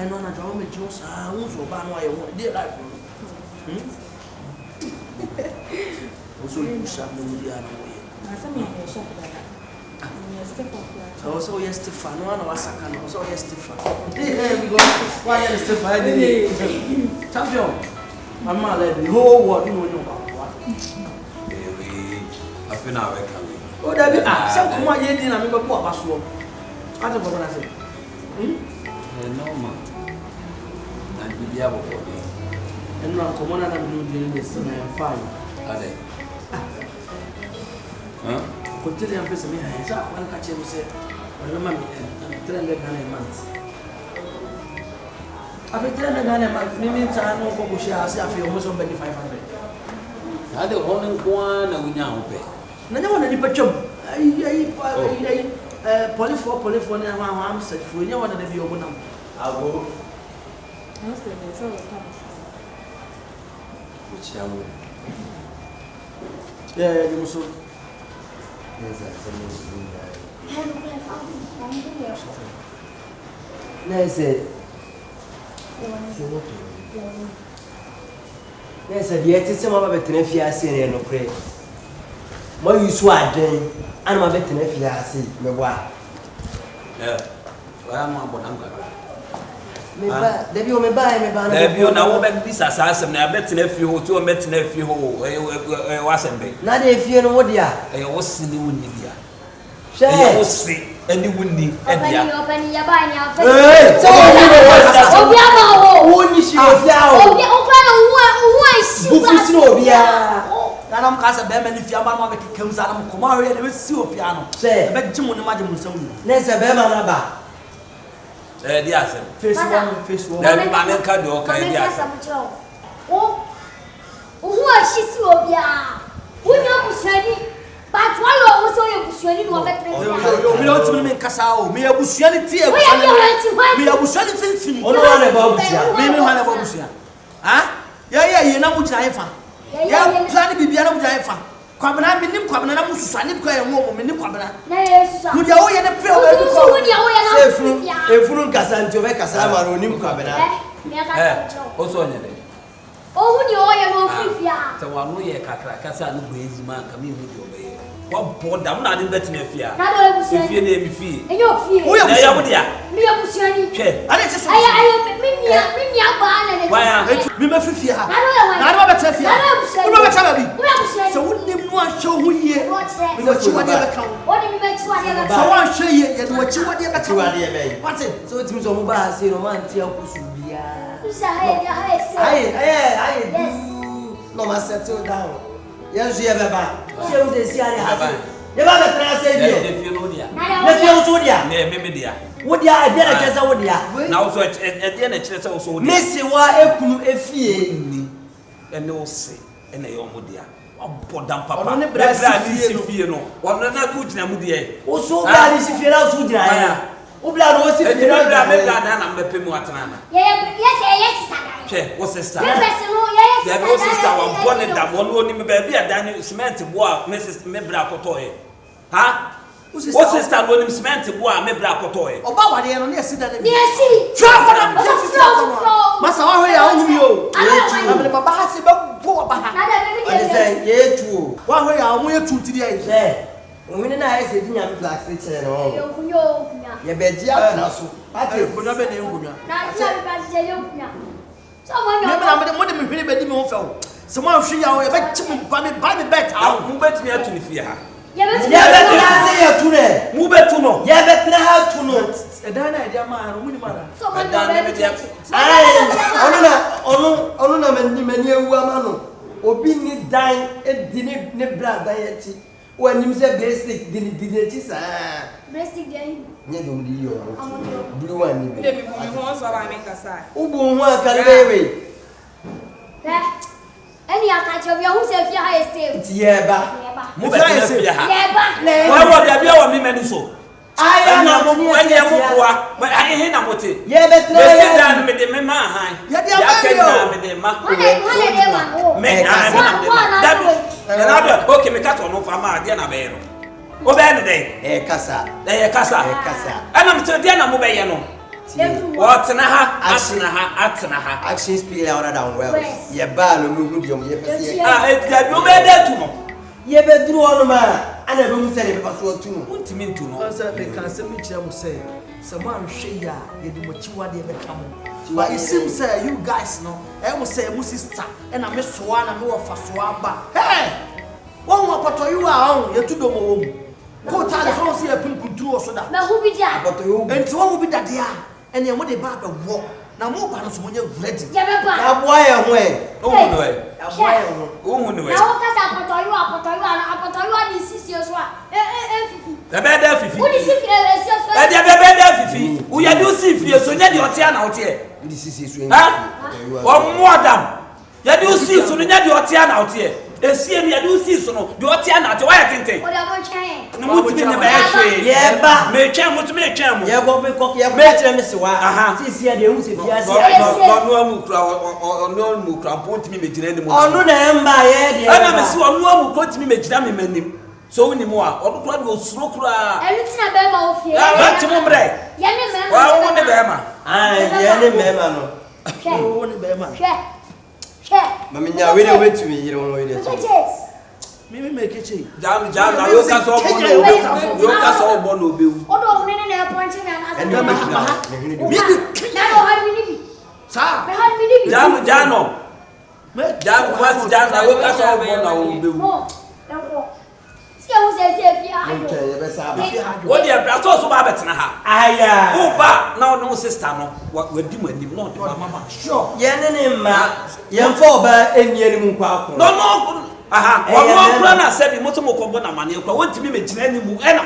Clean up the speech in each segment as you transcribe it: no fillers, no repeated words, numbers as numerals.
no na draw me just who's over no I want dey life. Also you shop no dey na way. Na some ya shop that. So yes Stefan no na wasaka no so yes Stefan. Hey we go why yes Stefan champion. Mama let the whole world know about what. I feel now we can. Oh that be some come on ye din na me go po abaso. What the problem say? No man. And we be able to. And no come on na me do this na fine. Ade. Huh? Continue and pay me high. So one catch him say, "Well, mama, 300 Ghana a month." After 300 Ghana a month, me means I know go share. I say I feel almost 500. Ade hono kwa na unya hope. Na nya wona di pachom. Ai polyphone na wa am set fu nya wona da bi obunam. Ago. No stay there so come. Which yawo. Yeah, you so. Yes, I Yes, I yet some of a tenefiasi no pray. More you swagger, and my vetenefiasi, me wa. Yeah, I am about Uncle. Debbie, me buy me banner. There be no back this assassin. I bet nephew to a met nephew who wasn't big. Not if you know what ya. I was in the Windia. Share. Was sick and you wouldn't need. Open your banya. Hey, so Open I'm cast a bam and if your mamma comes out of Kumari and we see a piano. Say, I bet Jim on the magic with some. Let's a bema. The answer. Face one, face one. Then my card or can you? Oh, who is she so bia? Who knows any? But why you also you pushing no better? We don't mean Casao, me a Bushianity. We are Bushianity. Oh, no, about me, one about Bushia. Ah? Yeah, you know what I found. Yeah, planning to be an object. Kwabana minim kwabana mususa ni kwa enwo minim kwabana na yesusa mu dia wo ye ne pre o be ko mu dia wo ye na efuru kasa nti o be kasa ma ro nim kwabana oso onye de o hu ni o ye no fifia te wa no ye kakra kasa no gbe ezima ka mi hu di obe wa boda mu na de betina fia na do ebusia fie na emi fie enyo fie wo ye ya wo dia mi ebusia ni hwe ade se so ayo mi nia ba na ne wa ya mi ma fifia ha na do ba ta fia wo do ba ta ba bi wo ebusia so wo nim no ahwe ho ye mi wo chi wade be kan wo ni mi be chi wade be so wo ahwe ye ye wo chi wade be kan chi wade be what so timi so mo ba se no man ti akusu bia isa haye no ma settle down yes ye be ba se wo de si ale ha ye ba be tra se die de fie no dia na fie wo so dia na me dia wo dia e dia na chese wo dia na wo so e dia na chese wo so dia mesi wa ekunu efie ni ene wo se ene ye omo dia abodam papa ne bra si fie no wona na ku gina mu dia wo so bra ni si fie na so gina ya wo bra no si fie na bra me bra na mbepe mu atana na yes che wo sister me person no yes ya wo sister wa born da won oni me ba bia dan cement bo a me bra kotoe ha wo sister no ni cement bo a me bra kotoe oba wade no ne sida ne yes try for them masa wa ho ya hu yo amene baba ha se be bo baba ha na da me ade say ye tu wa ho ya mo ye tu ti dia se Omini na ese di nyame black se chere no. Yo kunyo. Ye beji afna so. Ate kunyo be ne ngunya. Na ti abi ba je yo kunya. So mo nyo. Me na mo de me hwene be di me ho fa wo. Se mo ahwe ya wo ye be chim ba me bet ha. Mu betimi atu ni fie ha. Ye betimi. Ye betra se ye tu ne. Mu betu no. Ye betra ha tu no. E Daina e dia ma no mu ni ma da. So mo nyo be dia. Onu na mani ewu ama no. Obi ni dan e di ne bra dan ye ti. When you say basic, did it is basic day. You don't do your blue one. Let me once or I make a sign. Ubu, what can they Any attach of your who say if you are still. Yeba. Move ya. Yeba. Why would there be a woman so? I am not when you are, but I ain't a motive. Yeah, but let's down with the mamma. Yeah, they are with the mamma. Okay, me cut on for my dear Nabero. Obey the day. Casa. They are Casa. Casa. And I'm still Diana Mobayano. What's Atanaha? Action speak louder than well. YEBOAH no mu di om ye pese. It that you made that to no. Ye be duru on ma. Ana be mu say be paso tu no. Untimi to no. Answer the cancer me cham say. Someone hwe ya ye di mochiwa de be kamo. But it seems you guys no. I will say mu sister and I me soa na me wo fa soa ba. Hey! Won wa poto you are on ye tudo mo wo. Go tell so see a pin kuntu so da. Na who be there? Poto you. Enti won be that there. And ye mo de ba be wo. Na mo ba no so mo nye ready. YEBOAH. Aboa ye ho e. Oh no e. Aboa ye ho. Oh no e. Na wo kasa apoto you ani sisi so a. Fifi. The better Fifi. Who is if so? The better Fifi. We are do see Fifi so nya de otia na otia. Di sisi so en. Ha? Or more than. Ya do see so nya de otia na otia. Esie mi ya do see so no de otia na otia. Why tente? O da mo chen. No mo timi na ba hwe. YEBOAH. Me twa mo timi twa mo. Ye go be kok ye go tire me se wa. Sisi ya de hu se fiase. No amukura no amukura pontimi me gina ni mo. Onu na emba ye de. Ana me si onu amukura timi me gina me manim. So woni mo a odo kura de osuro kura. Elu tina be ma ofie. Ya ba ti mo mbre. Ye ne me. Wa wo ne be ma. Ye ne me ma no. Oh, won be ma. Hwe. Mama nya we dey wait to me here on we dey. Me make it. Jam ayo ka so bo no obe. Yo ka so bo no obe. Odo ohun ne na ponche na na. And you make it. Me Na no ha mi ni bi. sa. Me ha mi ni bi. Jam no. Jam kwat jam ayo ka so bo na obe. Mo. Na ko. Si o se fi a. Okay, ye be sa ba. Wo de bra so ba betena ha. Aya. Wo ba na no sister no wa di manim no de mama. Sure. Ye ne ma. Ye mfo ba enie ni mu kwa ko. No. Aha. Wo kura na se bi mo to mo ko bo na mane kwa wontimi me gina ni mu ena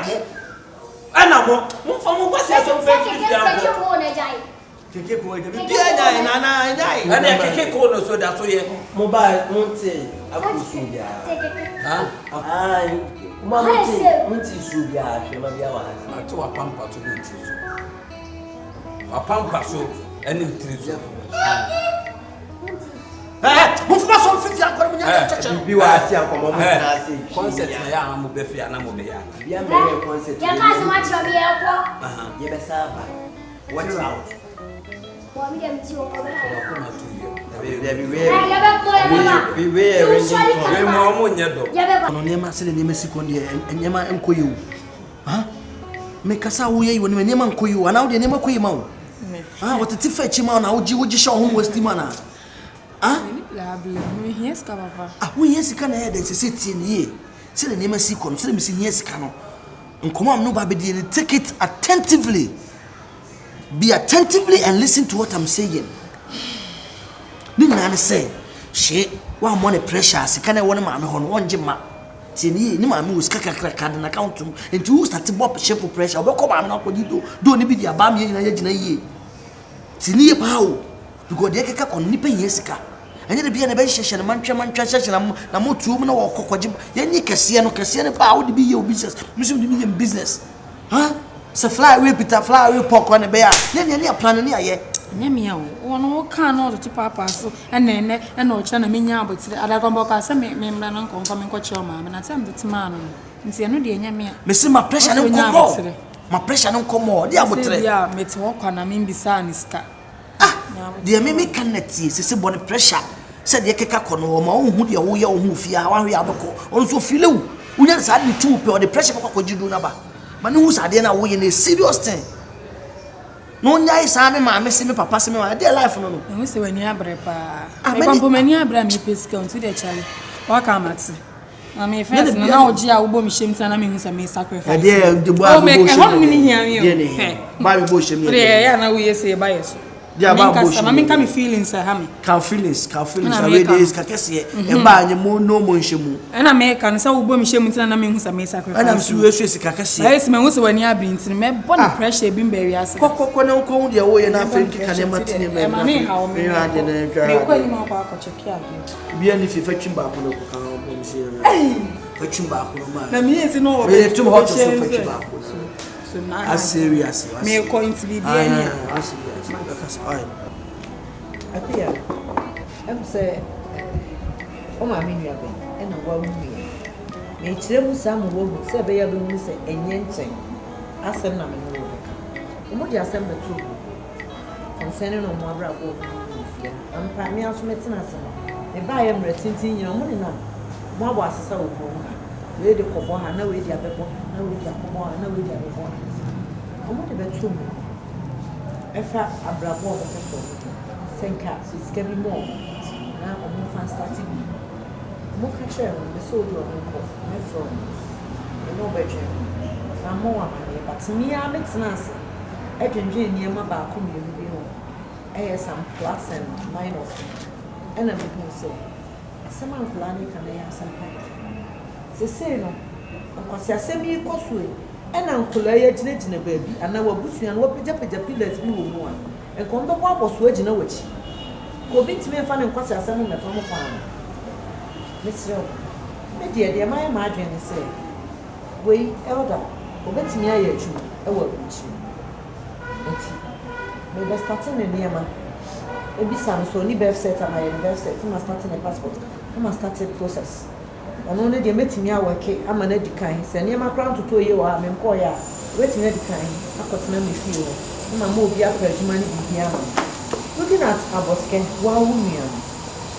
mo fa mo kwase so fe fi ya ko. Keke ko de bi anya na nyai. Ana keke ko no so da so ye. Mobile monte akusu bia. Ha? Ai. Monte su bia, ke ma bia wa. Ati wa pampa to no ti so. Wa pampa so eni ti so. Mo fuma so 50 akora mo nya cheche. Bi wa ati akomo mo na ase. Concept na ya mo be fia na mo be ya. Bia me ye concept. Ya ka se ma chiro bi e ko. Ye be sa ba. Watch out. Wa mi dem ti o ko be na. Ko ma tu ye. Ya be ko ya mama. We arranging. We mo nye do. Ya be ko. No nema se nema sekonde enyema enkoye wo. Ha? Me kasa wo ye wo ne nema enkoye wo. Ana wo de nema koye ma wo. Ah, what ti fa chi ma na wo ji sha ho westi ma na. Ah? La blame me yes ka papa. Ah, wo yes ka na head se tie ne ye. Se ne nema sikon, se me si yes ka no. Nkomo am no ba be de take it attentively. Be attentively and listen to what I'm saying. Ni na say, she wa mo ne pressure sika na wo ne ma me ho no wonje ma. Tieni ni ma me wo sika kakra na account mu. Enti wo start bop shape pressure. Obekọ ma me na kodi do ni bi dia ba me na ye gina yie. Tieni ye pa wo. Because de keka kon ni pe yesika. Anya de bia na be hyehye na mantwa hyehye na motu mu na wo kokogye. Ye ni kese ne pa wo de bi ye business. Musu de bi ye business. Ha? Se fly away Peter fly away pork on be ya. Ne plan ni aye. Nyamia wo no kan no to papa so NENE na o cha na menya abotire adakombo ka se me mbra na nkonfa me nkoche o ma me na tem de tima no nti eno de nyamia Me se ma pressure ne nkomo. Ma pressure ne nkomo. De abotire. Ya meti wo kwa na me mbisa ni ska. De me kan neti se bone pressure. Se de keka kono ma ohun de wo ye ohun fia wa hwe abeko. On so feel wu. Unya sa de two pe o de pressure kwa jidu na ba. Ma ne hu sa de na wo ye na serious thing. No nyai sa me ma me se me papa se me ma de life no no. Enwe se wani abre pa. Me pampo mani abre me pesika onto de chale. Wa ka mate. Na me first na oji a wo bo mi shem tana me hu se me sacrifice. De de bo a bo shem. Oh me ni hia mi o. Ba bo shem. Re ya na wo ye se ba yeso. Dia ba bo shem. Ma me ka me feelings ha me. Can feelings away days ka kese e ba anye mo no mo nhemu. Na me ka no se wo bo mi shem tana na me hu se me sacrifice. Ana msu we so sika kese. Yes me hu se wani abre ntini me bo na pressure bi mberi ase. Kokoko ne nko de wo ye na afenki ka ne matine me. Ma me ha o me. Me ko ni ma kwa check ya bi. Bia ni fifa twimba ko no ko kan bo mi se na. Fa twimba ko no ma. Na me yesi no wo. Me tum hot so fa twimba ko. So na. As serious. Me ko into bi dia ni. As serious. Fine. Apia, I'm say, oh, my minion, and a woman. May tell some woman, say, they are doing say, and yenching. Ask them, I'm in the Moody assemble too. concerning on more bravo. I'm primary also meeting us. The buyer retinting your money now. What was a so lady Coboha, no way, no way, no way. I want to bet 2 minutes. If I bravo, think it's getting more. Now I'm more fan starting. More share on the soldier of my friend. No bedroom. I'm more money, but me, I'm expensive. I can dream near my back on you. I have some plus and minus. And I'm going to say, someone planning can I have some pay? Say no, because I send me a costly. And Uncle Ayajnet in a baby, and our bush and what Pijapa pillars we will want. And Condo was wedging a witch. Go beat me and find and cost us some of the farm. Miss Rowe, my dear, my margin is say, we elder, or bet me a true, a word with you. Maybe starting in Yama. Maybe some so any birth set at my university, I must start in a passport, I must start a process. And only the meeting me working, I'm an educator, send him a crown to 2 years, I'm employer, waiting educating, I got to me feel, I'm a movie up money in looking at ABOSKE, wow, woman.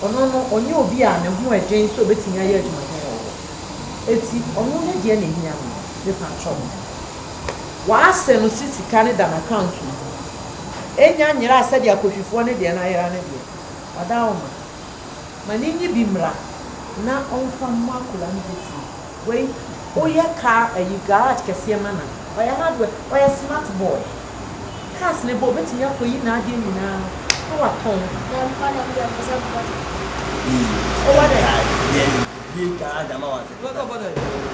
On your beer and who are Jane so betting a year to my hair. It's only the end here, the trouble. Why send City Canada account? Enya nyira said ya kohwifo ne de na yira ne de. Madam. Manini bimra na onfa makula ne beti. Wei oye car ayi garage kese mana. Oya hardware, oya smart boy. Cars ne bo beti ya koyi na ade ni na. O wa ton. Dem pa na bi apesa body. O wa de. Bi ka adama wa. Go bodo.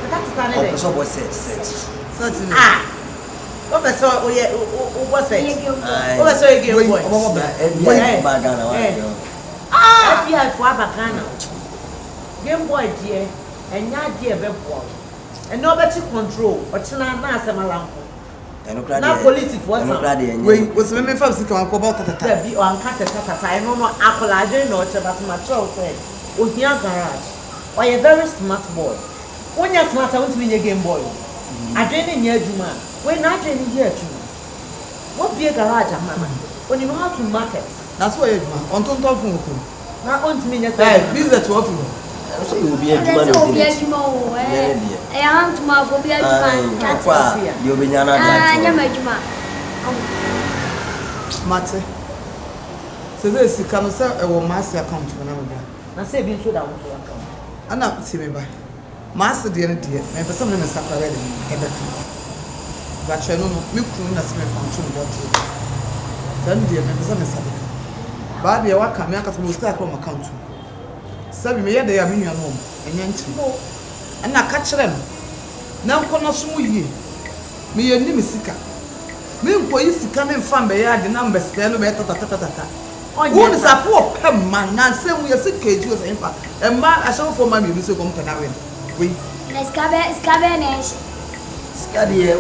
That is an ede. So boss search. Ah. What was so what's it? What was so again boy? Bagana wa. Ah, FBI for Abakana. Game boy dear, and ya dear bebo. And nobody control, but China na semalampo. Na police for some. Wait, was me from Sika and Cobalt at There be on cassette tata. I know no apple, I don't know but my child said, oh, here garage. Or a very smart boy. When you're smart, I want to be a game boy. I didn't hear you, man. When I didn't hear you. What be a garage, mama? When you know how to market. That's why on top of Now, on to me, yes, this is 12. I say you will be a That's all be a Juma. I am to my phobia. You'll be Yana. Mate. So this is come sir a master account when I'm I say, be so down. I'm not see me by. Master dear, my person in a supper ready. But I know milk room as my function what then dear members of the supper. But they are coming out of the start from account. Sabi me they are in your home and yanchi. And I catch them. Now corner smooth ye. Me and Nimisika. Me police coming from the yard the numbers sell better tata. One is a poor man, and say we are sick cage in fact. A man I shall for my music come to now. We Escabenes. Scadia,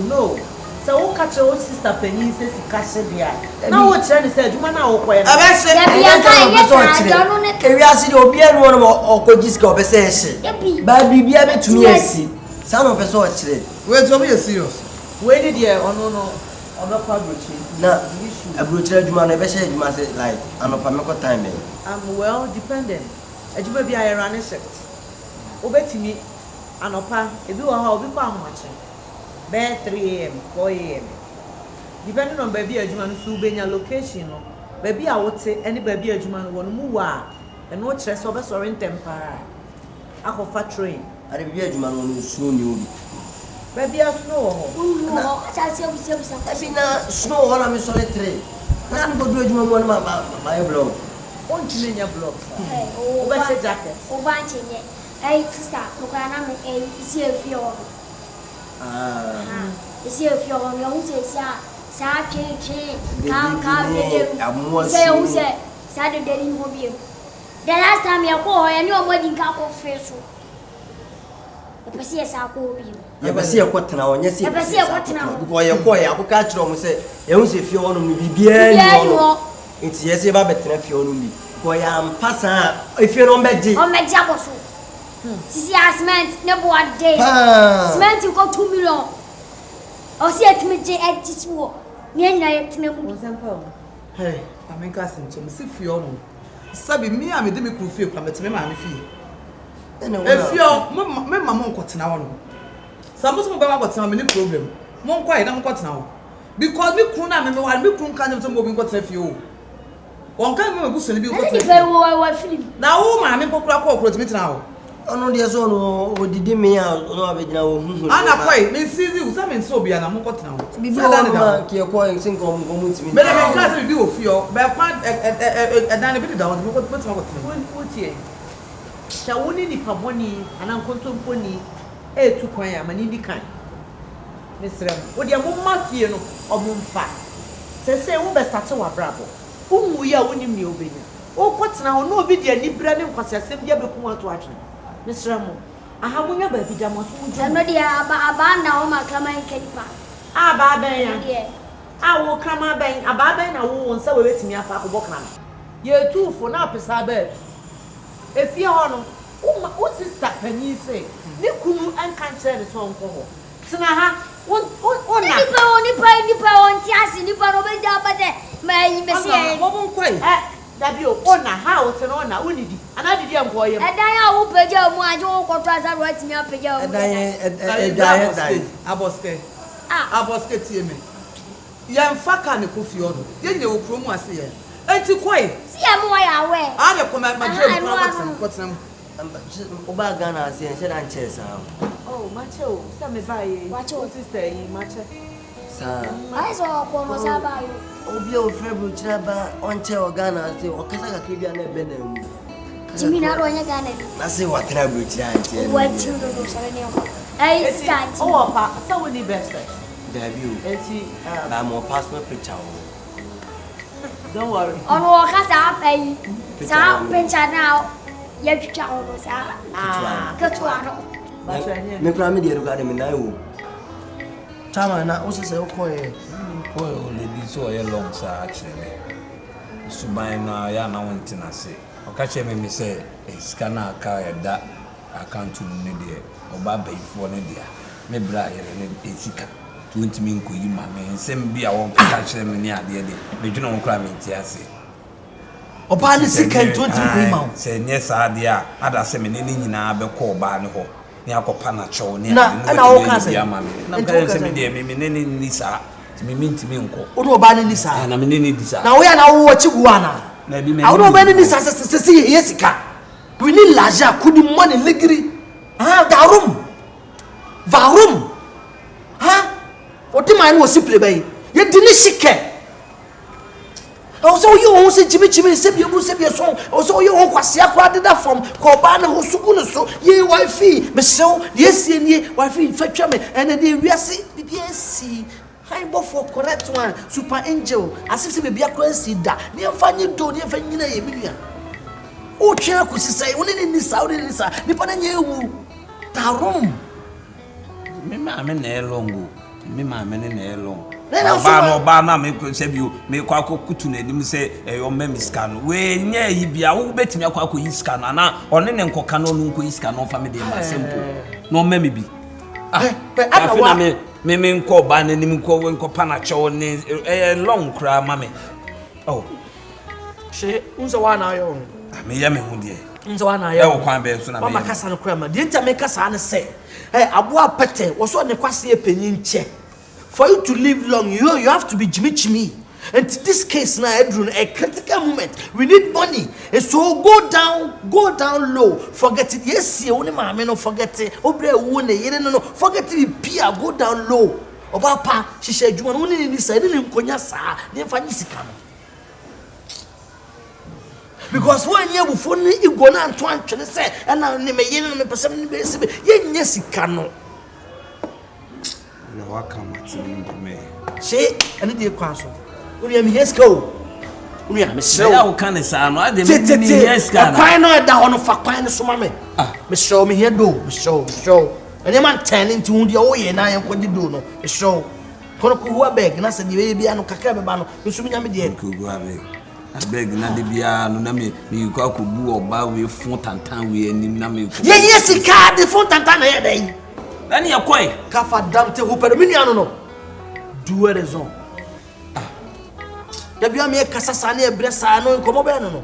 no. So, catch your sister Penny says, catch it there. Now, what Chinese said, you know, where I said, one or Kodisco, but be able to see. Some of us watch it. where to be a serious. where did you no, I'm not public. Now, a brutal man, I say, you must like an opamico timing. I'm well dependent. As you may be a running shift. Obey to me, an opa, if you are how we found watching. Bed 3 a.m., 4 a.m. Depending on baby Ajuman who be your location, baby I would say any baby Ajuman won't move and no stress over soaring temper. I go for train. I the baby Ajuman will soon you. Baby I snow. I mean, snow while I'm solitary. Let me go do Ajuman one of my blog. Won't you mean your blog? What's a jacket? Oh, banching it. Hey, sister, look at me, see a few. See if you're on your own, say, Saturday in Mobile. The last time you call and your wedding couple face. The Passias are called you. Never see a quarter now, yes, Never see a quarter now. Because you're quite a catch on say, if you want to be bien, it's yes, about better if you want me. Boy, I'm passing if you're on bed. On my jabosu. Sisi cement ne bo ade. Cement ko 2 million. O si etime je edisiwo. Ne nya yetime mu. Hey, ameka sincho me sifio no. Sabi me a me de me kru fie kwa metime ma me fie. Efio me mama nkotena wo no. Samuso mo ba nkotena me ni problem. Mo nkwa ida nkotena wo. Because me kru na me kru nka nyem mo bi nkotena fie o. Won kan me buso ni bi nkotena. Ni pe wo film. Na wo ma me kokura ko okro timi tena wo. Ono de so no odidi me a no abegina wo huhu. Ana kwai me sizi usa me nso obi ana mo nkotena wo. Bibi wo ki ko sin ko mo timi. Me me class me bi wo fio. Be kwa dan bi da wo mo nkotena wo. Wo tie. Sha woni ni paboni ana nkontomponi etu kwan ya mani di kan. Mesrem. Wo de mo mafie no omumfa. Sese wo be start wa brabo. Umu ya woni mi obenya. O kotena ho no obi de ani bra ne nkwasasem dia beku wato atwe. Mesrem. Aha munya ba bi da mo so muju. No dia aba na o maklama nkenipa. Aba ben ya. Awo krama ben aba ben na wo nsa we betimi afa akobọ krama. Ye tuufo na apesa ba. Efie ho no o sister pani say ni kunu anka nkyere so nko ho. Tena ha o na nipa on ti asi nipa no be ja bate mai mesi e. Mo bon kwai. Dabi o na ha o tena o na unidi. Ana didi enko yem. Edan ya wo peja mu aje wo kwoto asa ro atimi apeja wo. Edan aboske. Aboske tie me. Ye mfa ka ne kofi o no. Ye nye okro mu ase ye. Enti kwai. Si ya mu ya we. Ana ko ma je mu kwatena. Oba Ghana ase she dan chesa. Oh, mache o. Sa me ba ye. Wache o sister yi mache. Sa. Ai so ko no sa ba yo. Obi o febru chira ba onche o Ghana ase o kasa ka kibia na ebe na mu. Jimi na ro nya Ghana bi. Na se wa tra bru chira anche. Wa chi no sare ne ko. Ai start. Oh, pa, sa woni best. Dabi o. Eti Na mo passport picture o. don't worry. Ono ka sa pai. Sa picture na ya picture ono sa. Katwa no. Me kra me de ru ga de me na wo. Chama na o se se o ko e. Ko o le di so ye long sa actually. Suban na ya na wontina se. O ka che me say sika na aka ya da account ne de oba bayifo ne de me bra yere ne esika. 20 min ko yi ma me nsem bia won ka che me ne ade de me dwuna won kra me ntiase. Oba ne sika 20 ko yi ma wo. Se nye sa ade a ada se me ne nyina be ko oba ne ho. Ni akopa na chow ni na wo ka se na ka se me de me ne ni sa me ntimi nko o do oba ne ni sa na me ne di sa na wo ya na wo chi guana na bi me a wo oba ne ni sa se yesika we need laja kudi money legiri varum ha o ti man wo simple bay ye di ni shike o so you won se chimi se bi so o so you won kwase akwa deda from ko ba na ho suku no so ye wifi me so ye sie ni wifi fatwa me ene de wiase bibiasi high for correct one super angel as if be akwa si da ne mfanye do ne mfanye na ye bilia o twa ko sisai woni ni sa ni pa na nye ewu tarum me ma me na elongo me ma me na elongo no ba na me ko se bio me kwa kutu na nim se o ma miska no we nya yi bia wo betimi akwa yiska no na one ne nkoka no nko yiska no fa me de ma simple no ma me bi afina me nko ba na nim nko pa na chewo ne long kra ma me oh she unzo wa na yo me ya me hu de unzo wa na yo e wo kwan be so na me mama kasa no kra ma de nta me kasa ne se aboa pete wo so ne kwase epanyi nche. For you to live long, you have to be chimi. And this case now, a critical moment. We need money. And so go down low. Forget it. Yes, you only my no forget it. Obre one, no, forget it. Pia, go down low. Obapa, she said, you want only in this. I didn't konya sa. Then find this come. Because when you before you go now to answer, say, and now me yen me person yen yes cano. no wakama tin me she and the kwaso we am yes go we am so ya wo kan sa no ade me yes ka na kwan no da hono fa kwan no so ma me me show me here do me show and man turning to ndi o ye na yen kwaji do no me show kono ko huwa beg na se di we bia no kakra be ba no me so me nya me de ko go abeg I beg na de bia no na me ko akobu oba we fun tantan we anim na me ko. Ye sika de fun tantan na ye den. Na ne yakoi. Kafa damte ho pero mini ano no. Do raison. Da bia me kasa sa na e bre sa no nkomo be no no.